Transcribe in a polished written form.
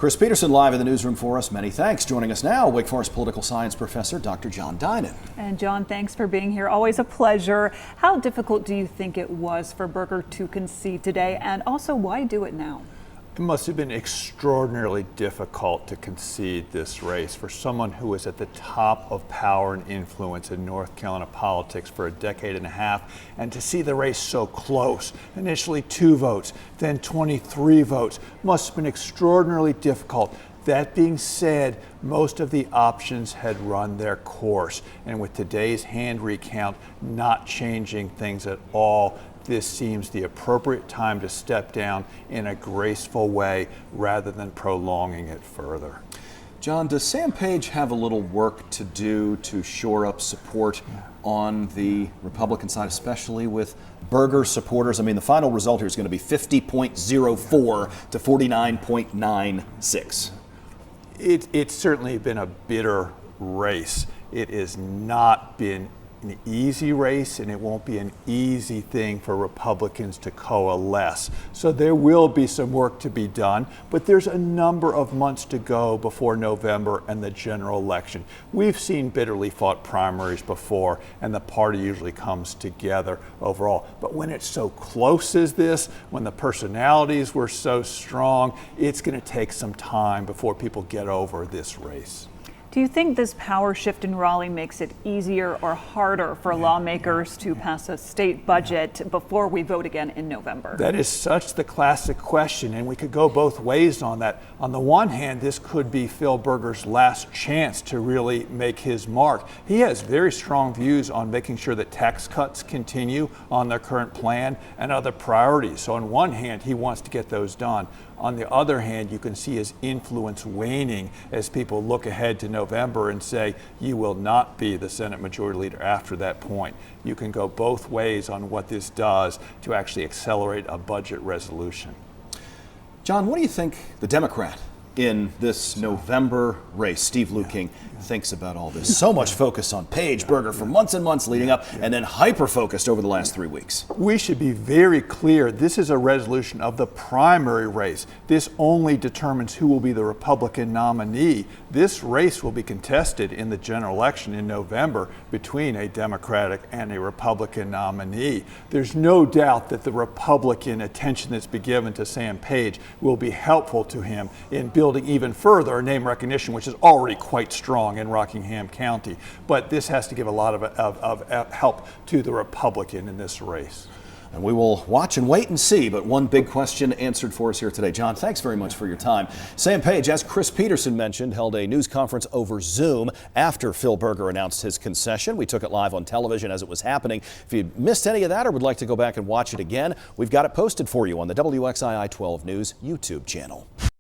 Chris Peterson live in the newsroom for us. Many thanks. Joining us now, Wake Forest political science professor Dr. John Dinan. And John, thanks for being here. Always a pleasure. How difficult do you think it was for Berger to concede today, and also why do it now? It must have been extraordinarily difficult to concede this race for someone who was at the top of power and influence in North Carolina politics for a decade and a half, and to see the race so close, initially 2 votes, then 23 votes, must have been extraordinarily difficult. That being said, most of the options had run their course, and with today's hand recount not changing things at all, this seems the appropriate time to step down in a graceful way rather than prolonging it further. John, does Sam Page have a little work to do to shore up support on the Republican side, especially with Berger supporters? I mean, the final result here is going to be 50.04 to 49.96. It's certainly been a bitter race. It has not been an easy race, and it won't be an easy thing for Republicans to coalesce. So there will be some work to be done, but there's a number of months to go before November and the general election. We've seen bitterly fought primaries before, and the party usually comes together overall. But when it's so close as this, when the personalities were so strong, it's going to take some time before people get over this race. Do you think this power shift in Raleigh makes it easier or harder for lawmakers to pass a state budget before we vote again in November? That is such the classic question, and we could go both ways on that. On the one hand, this could be Phil Berger's last chance to really make his mark. He has very strong views on making sure that tax cuts continue on their current plan and other priorities. So on one hand, he wants to get those done. On the other hand, you can see his influence waning as people look ahead to November and say, you will not be the Senate Majority Leader after that point. You can go both ways on what this does to actually accelerate a budget resolution. John, what do you think the Democrat in this November race, Steve Luking, thinks about all this? So much focus on Page, Berger for months and months leading up, and then hyper-focused over the last 3 weeks. We should be very clear. This is a resolution of the primary race. This only determines who will be the Republican nominee. This race will be contested in the general election in November between a Democratic and a Republican nominee. There's no doubt that the Republican attention that's been given to Sam Page will be helpful to him in building even further name recognition, which is already quite strong in Rockingham County. But this has to give a lot of help to the Republican in this race. And we will watch and wait and see, but one big question answered for us here today. John, thanks very much for your time. Sam Page, as Chris Peterson mentioned, held a news conference over Zoom after Phil Berger announced his concession. We took it live on television as it was happening. If you missed any of that or would like to go back and watch it again, we've got it posted for you on the WXII 12 News YouTube channel.